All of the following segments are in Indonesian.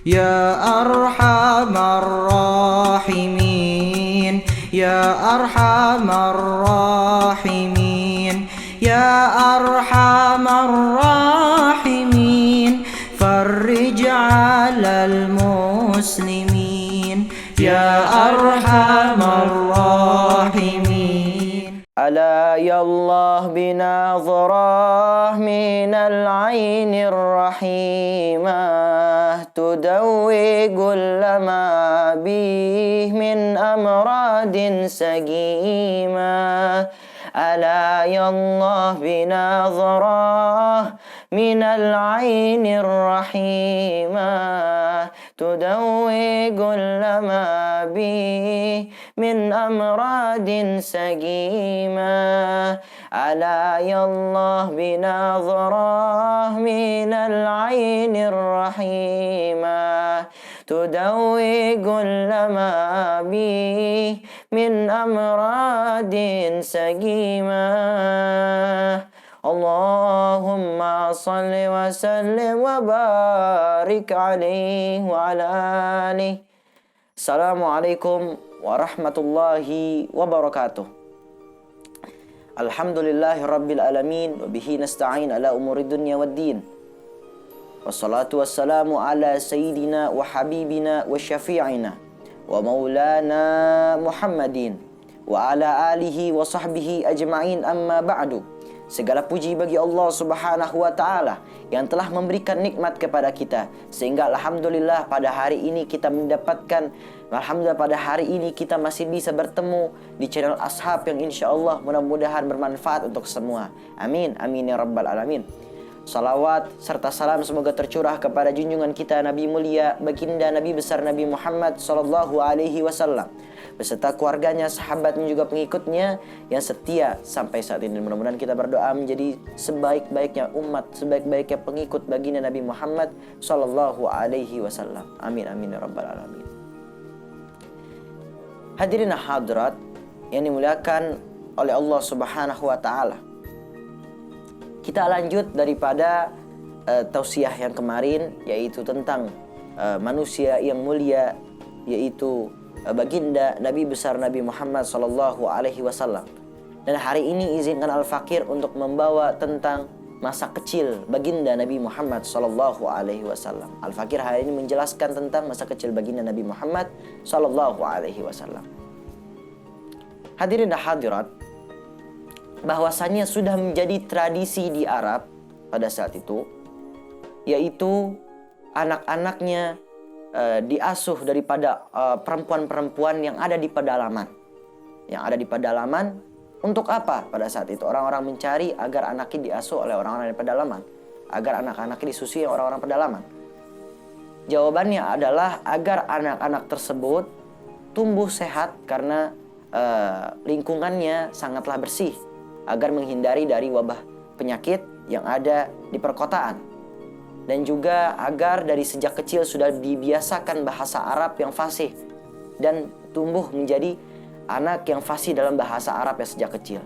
يا أرحم الراحمين يا أرحم الراحمين يا أرحم الراحمين فرج على المسلمين يا أرحم الراحمين. ألا يا الله بنظرة من العين الرحيمة تدوي كل ما به من أمراض سقيمة. ألا يا الله بنظرة من العين الرحيمة تدوي كل ما به من أمراض سقيمة. ألا يا الله بنظرة من العين الرحيمة تدوي كل ما به من أمراض سقيمة. اللهم صل وسلم وبارك عليه وعلى آله. Assalamualaikum warahmatullahi wabarakatuh. Alhamdulillahi rabbil alamin wa bihi nasta'in ala umuri dunya waddin. Wassalatu wassalamu ala sayyidina wa habibina wa syafi'ina wa maulana Muhammadin wa ala alihi wa sahbihi ajma'in, amma ba'du. Segala puji bagi Allah Subhanahu wa ta'ala yang telah memberikan nikmat kepada kita, sehingga alhamdulillah pada hari ini kita mendapatkan, alhamdulillah pada hari ini kita masih bisa bertemu di channel Ashab yang insya Allah mudah-mudahan bermanfaat untuk semua. Amin, amin ya rabbal alamin. Salawat serta salam semoga tercurah kepada junjungan kita Nabi mulia baginda Nabi besar Nabi Muhammad sallallahu alaihi wasallam beserta keluarganya, sahabatnya, juga pengikutnya yang setia sampai saat ini. Mudah-mudahan kita berdoa menjadi sebaik-baiknya umat, sebaik-baiknya pengikut baginda Nabi Muhammad sallallahu alaihi wasallam. Amin, amin ya rabbal alamin. Hadirin hadirat yang dimuliakan oleh Allah Subhanahu wa taala. Kita lanjut daripada tausiah yang kemarin, yaitu tentang manusia yang mulia, yaitu baginda Nabi besar Nabi Muhammad sallallahu alaihi wasallam. Dan hari ini izinkan Al-Fakir untuk membawa tentang masa kecil baginda Nabi Muhammad sallallahu alaihi wasallam. Al-Fakir hari ini menjelaskan tentang masa kecil baginda Nabi Muhammad sallallahu alaihi wasallam. Hadirin dan hadirat, bahwasanya sudah menjadi tradisi di Arab pada saat itu, yaitu anak-anaknya diasuh daripada perempuan-perempuan yang ada di pedalaman. Yang ada di pedalaman untuk apa pada saat itu? Orang-orang mencari agar anaknya diasuh oleh orang-orang di pedalaman, agar anak-anaknya disusui orang-orang pedalaman. Jawabannya adalah agar anak-anak tersebut tumbuh sehat karena lingkungannya sangatlah bersih, agar menghindari dari wabah penyakit yang ada di perkotaan. Dan juga agar dari sejak kecil sudah dibiasakan bahasa Arab yang fasih dan tumbuh menjadi anak yang fasih dalam bahasa Arab yang sejak kecil.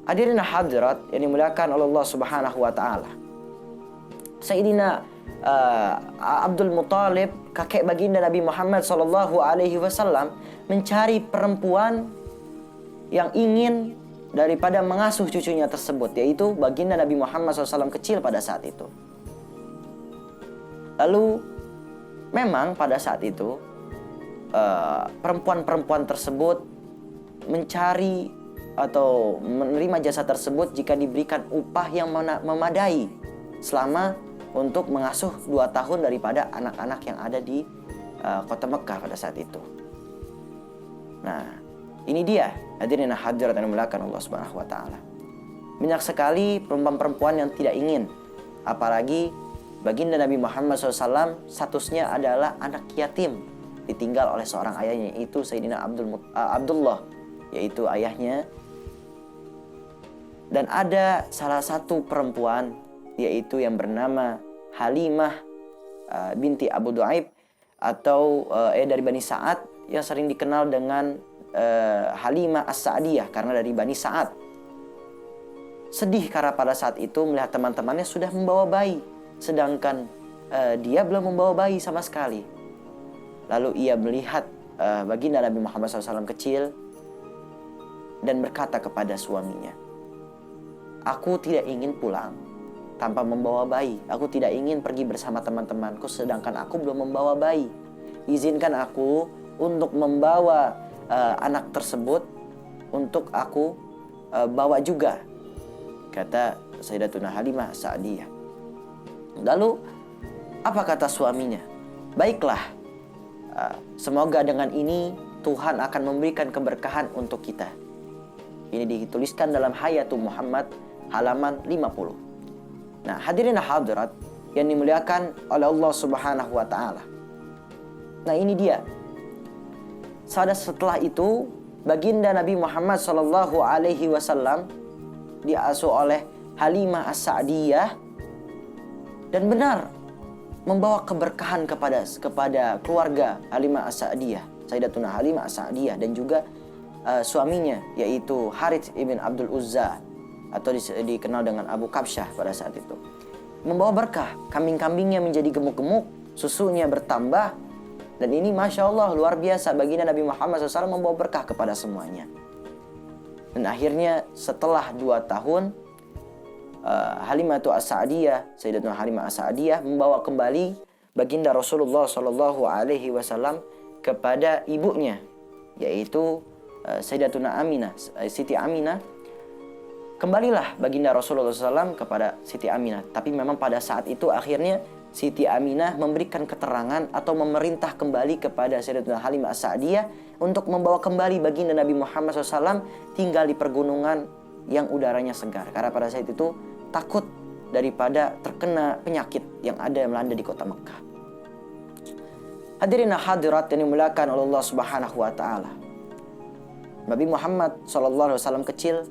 Hadirin hadirat yang dimuliakan oleh Allah Subhanahu wa taala. Sayyidina Abdul Muthalib, kakek baginda Nabi Muhammad sallallahu alaihi wasallam, mencari perempuan yang ingin daripada mengasuh cucunya tersebut, yaitu baginda Nabi Muhammad SAW kecil pada saat itu. Lalu memang pada saat itu perempuan-perempuan tersebut mencari atau menerima jasa tersebut jika diberikan upah yang memadai selama untuk mengasuh 2 tahun daripada anak-anak yang ada di kota Mekah pada saat itu. Nah, ini dia hadirin hadirat yang dimuliakan Allah Subhanahu wa taala. Banyak sekali perempuan-perempuan yang tidak ingin, apalagi baginda Nabi Muhammad SAW statusnya adalah anak yatim, ditinggal oleh seorang ayahnya, yaitu Sayyidina Abdullah, yaitu ayahnya. Dan ada salah satu perempuan, yaitu yang bernama Halimah binti Abu Du'aib, atau dari Bani Sa'ad, yang sering dikenal dengan Halimah As-Sa'diyah karena dari Bani Sa'ad. Sedih karena pada saat itu melihat teman-temannya sudah membawa bayi, sedangkan dia belum membawa bayi sama sekali. Lalu ia melihat baginda Nabi Muhammad SAW kecil dan berkata kepada suaminya, "Aku tidak ingin pulang tanpa membawa bayi. Aku tidak ingin pergi bersama teman-temanku sedangkan aku belum membawa bayi. Izinkan aku untuk membawa anak tersebut untuk aku bawa juga," kata Sayyidatuna Halimah Sa'diyah. Lalu apa kata suaminya? "Baiklah, semoga dengan ini Tuhan akan memberikan keberkahan untuk kita." Ini dituliskan dalam Hayatul Muhammad halaman 50. Nah, hadirin hadirat yang dimuliakan oleh Allah Subhanahu wa taala. Nah, ini dia. Setelah itu, baginda Nabi Muhammad sallallahu alaihi wasallam diasuh oleh Halimah As-Sa'diyah dan benar membawa keberkahan kepada keluarga Halimah As-Sa'diyah, Sayyidatuna Halimah As-Sa'diyah, dan juga suaminya yaitu Harits ibn Abdul Uzza atau dikenal dengan Abu Kabsyah pada saat itu. Membawa berkah, kambing-kambingnya menjadi gemuk-gemuk, susunya bertambah, dan ini Masya Allah luar biasa. Baginda Nabi Muhammad SAW membawa berkah kepada semuanya. Dan akhirnya setelah 2 tahun Halimah As-Sa'diyah, Sayyidatuna Halimah As-Sa'diyah membawa kembali baginda Rasulullah Shallallahu Alaihi Wasallam kepada ibunya, yaitu Sayyidatuna Aminah, Siti Aminah. Kembalilah baginda Rasulullah SAW kepada Siti Aminah. Tapi memang pada saat itu akhirnya Siti Aminah memberikan keterangan atau memerintah kembali kepada Sayyidatuna Halimah As-Sa'diyah untuk membawa kembali baginda Nabi Muhammad SAW tinggal di pergunungan yang udaranya segar. Karena pada saat itu takut daripada terkena penyakit yang ada melanda di kota Mekah. Hadirin hadirat yang dimuliakan oleh Allah Subhanahu wa taala. Nabi Muhammad SAW kecil,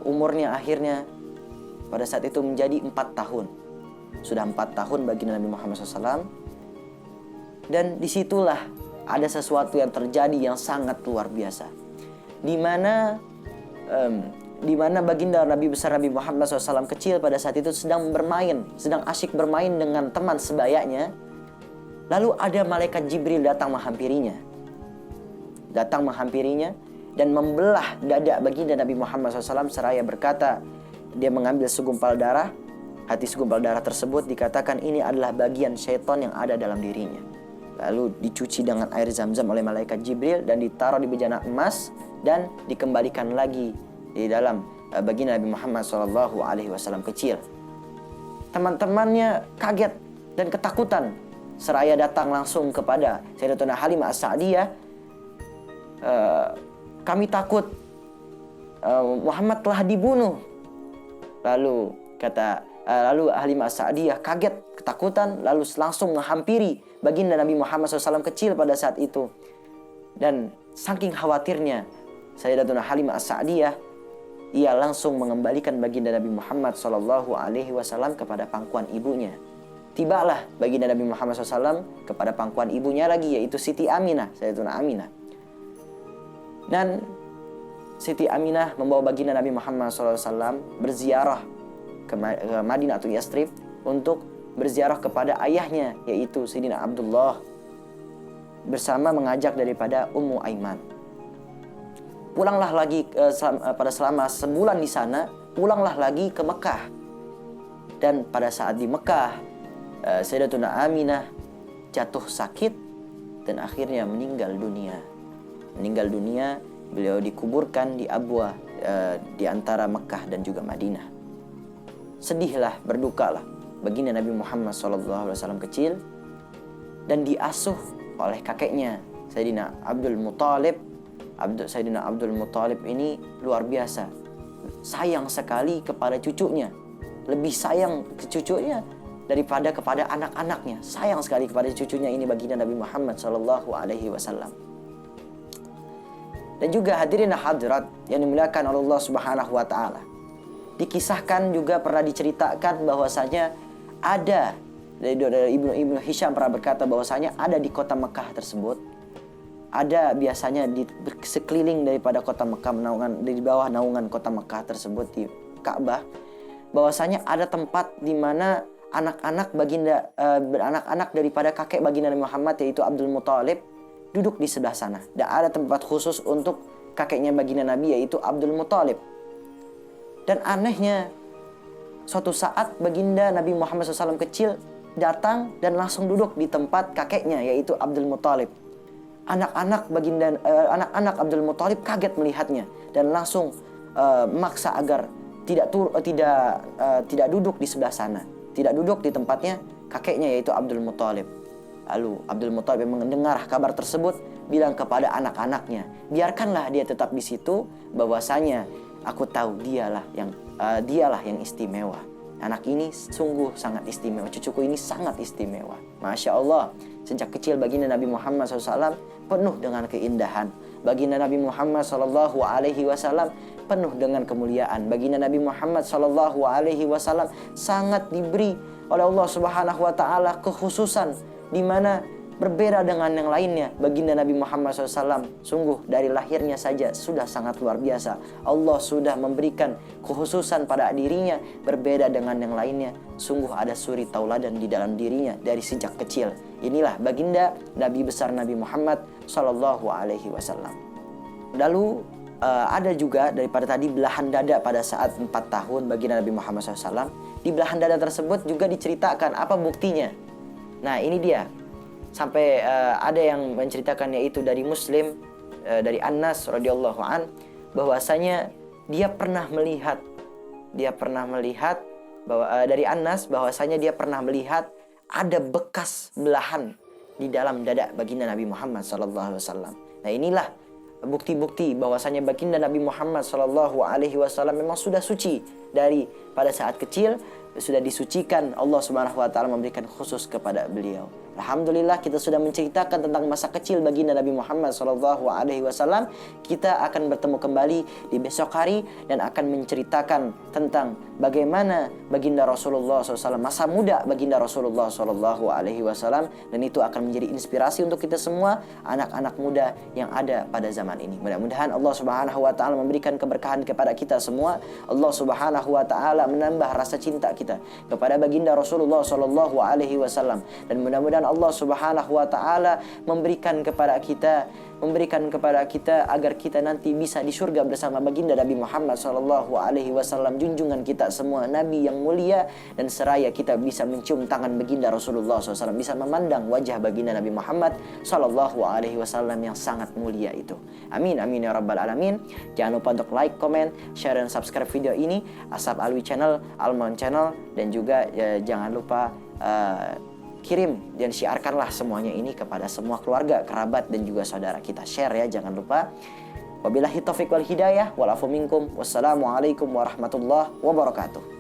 umurnya akhirnya pada saat itu menjadi 4 tahun. Sudah 4 tahun baginda Nabi Muhammad SAW. Dan disitulah ada sesuatu yang terjadi yang sangat luar biasa. Di mana baginda Nabi besar Nabi Muhammad SAW kecil pada saat itu sedang asyik bermain dengan teman sebayanya. Lalu ada malaikat Jibril datang menghampirinya dan membelah dada baginda Nabi Muhammad SAW seraya berkata, dia mengambil segumpal darah. Hati segumpal darah tersebut dikatakan ini adalah bagian syaitan yang ada dalam dirinya. Lalu dicuci dengan air zam-zam oleh malaikat Jibril dan ditaruh di bejana emas dan dikembalikan lagi di dalam baginda Nabi Muhammad SAW kecil. Teman-temannya kaget dan ketakutan seraya datang langsung kepada Sayyidatuna Halimah As-Sa'diyah. "Kami takut Muhammad telah dibunuh." Lalu Halimah As-Sa'diyah kaget, ketakutan, lalu langsung menghampiri baginda Nabi Muhammad SAW kecil pada saat itu. Dan saking khawatirnya Sayyidatuna Halimah As-Sa'diyah, ia langsung mengembalikan baginda Nabi Muhammad SAW kepada pangkuan ibunya. Tibalah baginda Nabi Muhammad SAW kepada pangkuan ibunya lagi, yaitu Siti Aminah, Sayyidatuna Aminah. Dan Siti Aminah membawa baginda Nabi Muhammad SAW berziarah ke Madinah atau Yastrib untuk berziarah kepada ayahnya, yaitu Sayyidina Abdullah, bersama mengajak daripada Ummu Aiman. Pulanglah lagi pada selama sebulan di sana, pulanglah lagi ke Mekah. Dan pada saat di Mekah, Sayyidatuna Aminah jatuh sakit dan akhirnya meninggal dunia. Beliau dikuburkan di Abwa di antara Mekah dan juga Madinah. Sedihlah, berdukalah baginda Nabi Muhammad SAW kecil dan diasuh oleh kakeknya Sayyidina Abdul Muthalib. Sayyidina Abdul Muthalib ini luar biasa, sayang sekali kepada cucunya, lebih sayang ke cucunya daripada kepada anak-anaknya. Sayang sekali kepada cucunya ini baginda Nabi Muhammad SAW. Dan juga hadirin hadirat yang dimuliakan oleh Allah Subhanahu wa taala. Dikisahkan juga pernah diceritakan bahwasanya ada dari Ibnu Hisham pernah berkata bahwasanya ada di kota Mekah tersebut, ada biasanya di sekeliling daripada kota Mekah, di bawah naungan kota Mekah tersebut di Ka'bah, bahwasanya ada tempat di mana anak-anak daripada kakek baginda Nabi Muhammad, yaitu Abdul Muthalib, duduk di sebelah sana. Dan ada tempat khusus untuk kakeknya baginda Nabi, yaitu Abdul Muthalib. Dan anehnya, suatu saat baginda Nabi Muhammad SAW kecil datang dan langsung duduk di tempat kakeknya, yaitu Abdul Muthalib. Anak-anak Abdul Muthalib kaget melihatnya dan langsung memaksa agar tidak duduk di sebelah sana, tidak duduk di tempatnya kakeknya, yaitu Abdul Muthalib. Lalu Abdul Muthalib mendengar kabar tersebut, bilang kepada anak-anaknya, biarkanlah dia tetap di situ, bahwasanya aku tahu dialah yang istimewa. Anak ini sungguh sangat istimewa, cucuku ini sangat istimewa. Masya Allah, sejak kecil baginda Nabi Muhammad SAW penuh dengan keindahan. Baginda Nabi Muhammad SAW penuh dengan kemuliaan. Baginda Nabi Muhammad SAW sangat diberi oleh Allah Subhanahu Wa Taala kekhususan, di mana berbeda dengan yang lainnya. Baginda Nabi Muhammad SAW sungguh dari lahirnya saja sudah sangat luar biasa. Allah sudah memberikan kekhususan pada dirinya, berbeda dengan yang lainnya. Sungguh ada suri tauladan di dalam dirinya dari sejak kecil. Inilah baginda Nabi besar Nabi Muhammad SAW. Lalu ada juga daripada tadi belahan dada pada saat 4 tahun baginda Nabi Muhammad SAW. Di belahan dada tersebut juga diceritakan apa buktinya. Nah ini dia. Sampai ada yang menceritakan, yaitu dari Muslim, dari Anas radhiyallahu an, bahwasanya dia pernah melihat bahwa dari Anas bahwasanya dia pernah melihat ada bekas belahan di dalam dada baginda Nabi Muhammad sallallahu alaihi wasallam. Nah inilah bukti-bukti bahwasanya baginda Nabi Muhammad sallallahu alaihi wasallam memang sudah suci dari pada saat kecil, sudah disucikan. Allah Subhanahu wa taala memberikan khusus kepada beliau. Alhamdulillah kita sudah menceritakan tentang masa kecil baginda Nabi Muhammad SAW. Kita akan bertemu kembali di besok hari dan akan menceritakan tentang bagaimana baginda Rasulullah SAW, masa muda baginda Rasulullah SAW, dan itu akan menjadi inspirasi untuk kita semua, anak-anak muda yang ada pada zaman ini. Mudah-mudahan Allah Subhanahu wa taala memberikan keberkahan kepada kita semua. Allah Subhanahu wa taala menambah rasa cinta kita kepada baginda Rasulullah SAW, dan mudah-mudahan Allah Subhanahu wa taala memberikan kepada kita agar kita nanti bisa di surga bersama baginda Nabi Muhammad SAW, junjungan kita semua, nabi yang mulia, dan seraya kita bisa mencium tangan baginda Rasulullah SAW, bisa memandang wajah baginda Nabi Muhammad SAW yang sangat mulia itu. Amin amin ya rabbal alamin. Jangan lupa untuk like, comment, share, dan subscribe video ini, Asap Alwi Channel, Almon Channel, dan juga jangan lupa kirim dan syiarkanlah semuanya ini kepada semua keluarga, kerabat, dan juga saudara kita. Share ya, jangan lupa. Wabillahi taufiq wal hidayah, wal afu minkum. Wassalamualaikum warahmatullahi wabarakatuh.